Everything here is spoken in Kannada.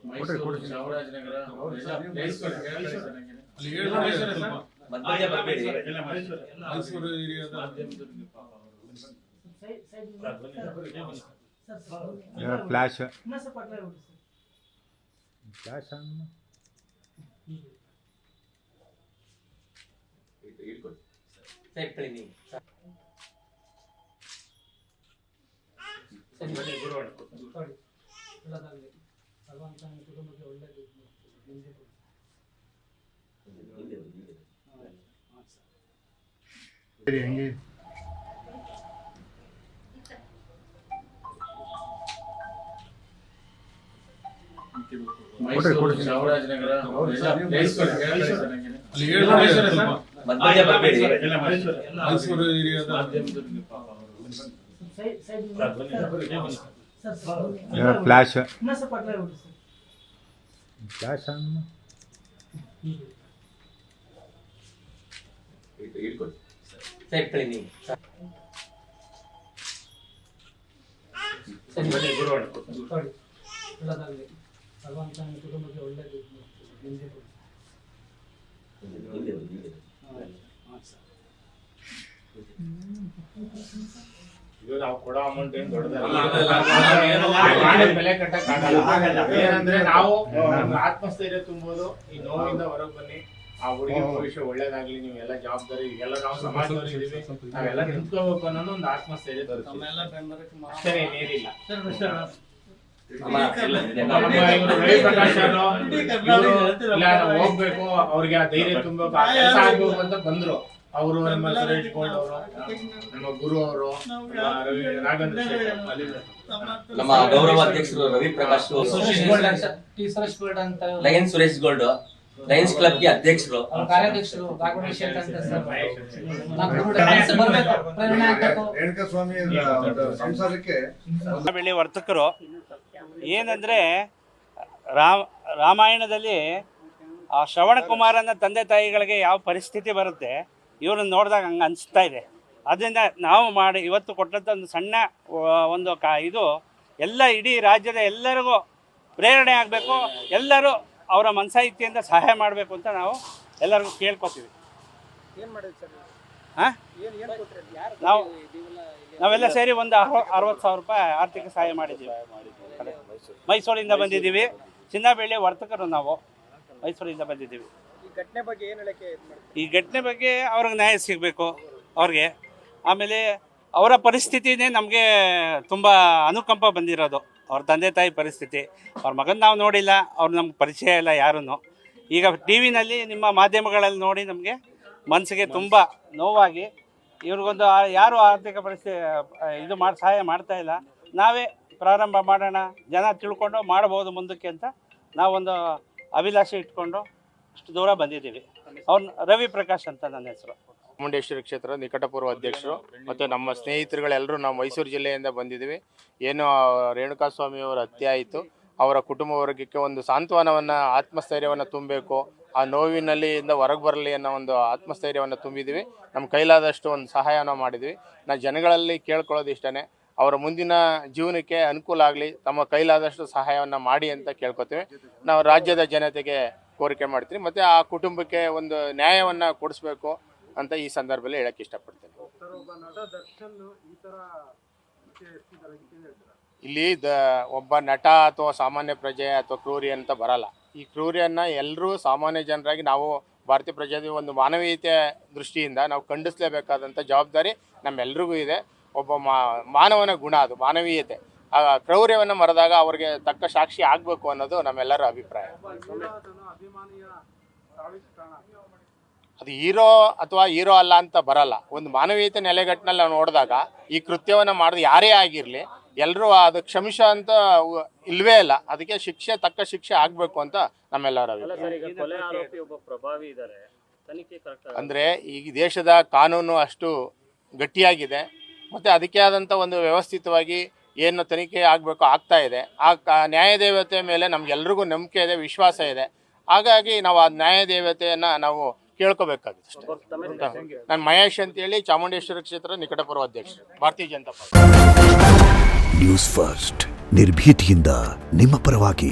ಮೈಸೂರು, ಚಾಮರಾಜನಗರ ಮಧ್ಯ ಬರಬೇಡಿ. ಮೈಸೂರು ಏರಿಯಾದ ಫ್ಲಾಶ್ ಹೆಂಗೆ ಮೈಸೂರು, ಚಾಮರಾಜನಗರ ಮಧ್ಯ ಬರಬೇಡಿ. ಮೈಸೂರು ಏರಿಯಾದ ಫ್ಲಾಶ್ ಕುಟುಂಬಕ್ಕೆ ಒಳ್ಳೆಯದು. ನಾವು ಕೊಡೋ ಅಮೌಂಟ್ ಏನ್ ದೊಡ್ಡದಲ್ಲ, ಬೆಲೆ ಕಟ್ಟಕ್ಕಾಗಲ್ಲ. ಏನಂದ್ರೆ ನಾವು ಆತ್ಮಸ್ಥೈರ್ಯ ತುಂಬೋದು. ಈ ನೋವಿಂದ ಹೊರಗೆ ಬನ್ನಿ, ಆ ಹುಡುಗಿ ಭವಿಷ್ಯ ಒಳ್ಳೇದಾಗ್ಲಿ, ನೀವು ಎಲ್ಲ ಜವಾಬ್ದಾರಿ ಎಲ್ಲ ನಾವು ಸಮಾಜದವ್ರು ಇದೀವಿ, ನಾವೆಲ್ಲ ನಿಂತ್ಕೋಬೇಕು ಅನ್ನೋದು ಒಂದು ಆತ್ಮಸ್ಥೈರ್ಯ ತರುತ್ತೆ. ಅಷ್ಟೇ, ಏನಿಲ್ಲ. ರವಿ ಪ್ರಕಾಶ್ ಹೋಗ್ಬೇಕು, ಅವ್ರಿಗೆ ಆ ಧೈರ್ಯ ತುಂಬಬೇಕು, ಆ ಕೆಲಸ ಆಗ್ಬೇಕು ಅಂತ ಬಂದ್ರು. ಅವರು ನಮ್ಮ ಸುರೇಶ್ ಗೋಲ್ಡ್ ಅವರು, ನಮ್ಮ ಗುರು ಅವರು, ರಾಘವೇಂದ್ರ ನಮ್ಮ ಗೌರವ ಅಧ್ಯಕ್ಷರು Ravi Prakash, Lions Suresh gold, Lions club ಗೆ ಅಧ್ಯಕ್ಷರು, ಕಾರ್ಯಾಧ್ಯಕ್ಷರು ಬೆಳ್ಳಿ ವರ್ತಕರು. ಏನಂದ್ರೆ ರಾಮಾಯಣದಲ್ಲಿ ಆ ಶ್ರವಣ ಕುಮಾರನ ತಂದೆ ತಾಯಿಗಳಿಗೆ ಯಾವ ಪರಿಸ್ಥಿತಿ ಬರುತ್ತೆ, ಇವ್ರನ್ನ ನೋಡಿದಾಗ ಹಂಗೆ ಅನಿಸ್ತಾ ಇದೆ. ಅದರಿಂದ ನಾವು ಮಾಡಿ ಇವತ್ತು ಕೊಟ್ಟಂಥ ಒಂದು ಸಣ್ಣ ಒಂದು ಇದು ಎಲ್ಲ ಇಡೀ ರಾಜ್ಯದ ಎಲ್ಲರಿಗೂ ಪ್ರೇರಣೆ ಆಗಬೇಕು. ಎಲ್ಲರೂ ಅವರ ಮನಸಾಹಿತ್ಯದಿಂದ ಸಹಾಯ ಮಾಡಬೇಕು ಅಂತ ನಾವು ಎಲ್ಲರಿಗೂ ಕೇಳ್ಕೊತೀವಿ. ಹಾಂ, ನಾವೆಲ್ಲ ಸೇರಿ ಒಂದು 60,000 ರೂಪಾಯಿ ಆರ್ಥಿಕ ಸಹಾಯ ಮಾಡಿದ್ದೀವಿ. ಮೈಸೂರಿಂದ ಬಂದಿದ್ದೀವಿ, ಚಿನ್ನಬೆಳ್ಳಿ ವರ್ತಕರು ನಾವು ಮೈಸೂರಿಂದ ಬಂದಿದ್ದೀವಿ. ಈ ಘಟನೆ ಬಗ್ಗೆ ಅವ್ರಿಗೆ ನ್ಯಾಯ ಸಿಗಬೇಕು ಅವ್ರಿಗೆ. ಆಮೇಲೆ ಅವರ ಪರಿಸ್ಥಿತಿನೇ ನಮಗೆ ತುಂಬ ಅನುಕಂಪ ಬಂದಿರೋದು. ಅವ್ರ ತಂದೆ ತಾಯಿ ಪರಿಸ್ಥಿತಿ, ಅವ್ರ ಮಗನ ನಾವು ನೋಡಿಲ್ಲ, ಅವ್ರು ನಮ್ಗೆ ಪರಿಚಯ ಇಲ್ಲ ಯಾರೂ. ಈಗ ಟಿ ವಿನಲ್ಲಿ ನಿಮ್ಮ ಮಾಧ್ಯಮಗಳಲ್ಲಿ ನೋಡಿ ನಮಗೆ ಮನಸ್ಸಿಗೆ ತುಂಬ ನೋವಾಗಿ, ಇವ್ರಿಗೊಂದು ಯಾರು ಆರ್ಥಿಕ ಪರಿಸ್ಥಿತಿ ಇದು ಸಹಾಯ ಮಾಡ್ತಾ ಇಲ್ಲ. ನಾವೇ ಪ್ರಾರಂಭ ಮಾಡೋಣ, ಜನ ತಿಳ್ಕೊಂಡು ಮಾಡ್ಬೋದು ಮುಂದಕ್ಕೆ ಅಂತ ನಾವೊಂದು ಅಭಿಲಾಷೆ ಇಟ್ಕೊಂಡು ಅಷ್ಟು ದೂರ ಬಂದಿದ್ದೀವಿ. ಅವ್ರು ರವಿ ಪ್ರಕಾಶ್ ಅಂತ ನನ್ನ ಹೆಸರು. ಚಾಮುಂಡೇಶ್ವರಿ ಕ್ಷೇತ್ರದ ನಿಕಟಪೂರ್ವ ಅಧ್ಯಕ್ಷರು ಮತ್ತು ನಮ್ಮ ಸ್ನೇಹಿತರುಗಳೆಲ್ಲರೂ ನಾವು ಮೈಸೂರು ಜಿಲ್ಲೆಯಿಂದ ಬಂದಿದ್ದೀವಿ. ಏನು ರೇಣುಕಾಸ್ವಾಮಿ ಅವರ ಹತ್ಯೆ ಆಯಿತು, ಅವರ ಕುಟುಂಬ ವರ್ಗಕ್ಕೆ ಒಂದು ಸಾಂತ್ವನವನ್ನು, ಆತ್ಮಸ್ಥೈರ್ಯವನ್ನು ತುಂಬಬೇಕು, ಆ ನೋವಿನಲ್ಲಿ ಹೊರಗೆ ಬರಲಿ ಅನ್ನೋ ಒಂದು ಆತ್ಮಸ್ಥೈರ್ಯವನ್ನು ತುಂಬಿದ್ದೀವಿ. ನಮ್ಮ ಕೈಲಾದಷ್ಟು ಒಂದು ಸಹಾಯವನ್ನು ಮಾಡಿದ್ವಿ. ನಾವು ಜನಗಳಲ್ಲಿ ಕೇಳ್ಕೊಳ್ಳೋದು ಇಷ್ಟೇ, ಅವರ ಮುಂದಿನ ಜೀವನಕ್ಕೆ ಅನುಕೂಲ ಆಗಲಿ, ತಮ್ಮ ಕೈಲಾದಷ್ಟು ಸಹಾಯವನ್ನು ಮಾಡಿ ಅಂತ ಕೇಳ್ಕೊತೀವಿ. ನಾವು ರಾಜ್ಯದ ಜನತೆಗೆ ಕೋರಿಕೆ ಮಾಡ್ತೀವಿ ಮತ್ತು ಆ ಕುಟುಂಬಕ್ಕೆ ಒಂದು ನ್ಯಾಯವನ್ನು ಕೊಡಿಸ್ಬೇಕು ಅಂತ ಈ ಸಂದರ್ಭದಲ್ಲಿ ಹೇಳಕ್ಕೆ ಇಷ್ಟಪಡ್ತೇನೆ. ಇಲ್ಲಿ ಒಬ್ಬ ನಟ ಅಥವಾ ಸಾಮಾನ್ಯ ಪ್ರಜೆ ಅಥವಾ ಕ್ರೂರಿ ಅಂತ ಬರಲ್ಲ. ಈ ಕ್ರೂರಿಯನ್ನು ಎಲ್ಲರೂ ಸಾಮಾನ್ಯ ಜನರಾಗಿ ನಾವು ಭಾರತೀಯ ಪ್ರಜೆ ಒಂದು ಮಾನವೀಯತೆ ದೃಷ್ಟಿಯಿಂದ ನಾವು ಖಂಡಿಸಲೇಬೇಕಾದಂಥ ಜವಾಬ್ದಾರಿ ನಮ್ಮೆಲ್ರಿಗೂ ಇದೆ. ಒಬ್ಬ ಮಾನವನ ಗುಣ ಅದು, ಮಾನವೀಯತೆ. ಆ ಕ್ರೌರ್ಯವನ್ನು ಮರೆದಾಗ ಅವ್ರಿಗೆ ತಕ್ಕ ಸಾಕ್ಷಿ ಆಗಬೇಕು ಅನ್ನೋದು ನಮ್ಮೆಲ್ಲರ ಅಭಿಪ್ರಾಯ. ಅದು ಹೀರೋ ಅಥವಾ ಹೀರೋ ಅಲ್ಲ ಅಂತ ಬರಲ್ಲ. ಒಂದು ಮಾನವೀಯತೆ ನೆಲೆಗಟ್ಟಿನಲ್ಲಿ ನಾವು ನೋಡಿದಾಗ ಈ ಕೃತ್ಯವನ್ನು ಮಾಡಿದ ಯಾರೇ ಆಗಿರಲಿ ಎಲ್ಲರೂ ಅದು ಕ್ಷಮಿಸೋ ಅಂತ ಇಲ್ವೇ ಇಲ್ಲ. ಅದಕ್ಕೆ ಶಿಕ್ಷೆ, ತಕ್ಕ ಶಿಕ್ಷೆ ಆಗಬೇಕು ಅಂತ ನಮ್ಮೆಲ್ಲರ ಅಂದರೆ ಈ ದೇಶದ ಕಾನೂನು ಅಷ್ಟು ಗಟ್ಟಿಯಾಗಿದೆ ಮತ್ತು ಅದಕ್ಕೆ ಆದಂಥ ಒಂದು ವ್ಯವಸ್ಥಿತವಾಗಿ ಏನು ತನಿಖೆ ಆಗಬೇಕು ಆಗ್ತಾ ಇದೆ. ಆ ನ್ಯಾಯದೇವತೆ ಮೇಲೆ ನಮ್ಗೆಲ್ರಿಗೂ ನಂಬಿಕೆ ಇದೆ, ವಿಶ್ವಾಸ ಇದೆ. ಹಾಗಾಗಿ ನಾವು ಆ ನ್ಯಾಯದೇವತೆಯನ್ನು ನಾವು ಕೇಳ್ಕೋಬೇಕಾಗಿದೆ ಅಷ್ಟೇ. ನಾನು ಮಹೇಶ್ ಅಂತೇಳಿ, ಚಾಮುಂಡೇಶ್ವರಿ ಕ್ಷೇತ್ರ ನಿಕಟಪೂರ್ವ ಅಧ್ಯಕ್ಷರು, ಭಾರತೀಯ ಜನತಾ ಪಾರ್ಟಿ. ನ್ಯೂಸ್ ಫಸ್ಟ್ ನಿರ್ಭೀತಿಯಿಂದ ನಿಮ್ಮ ಪರವಾಗಿ.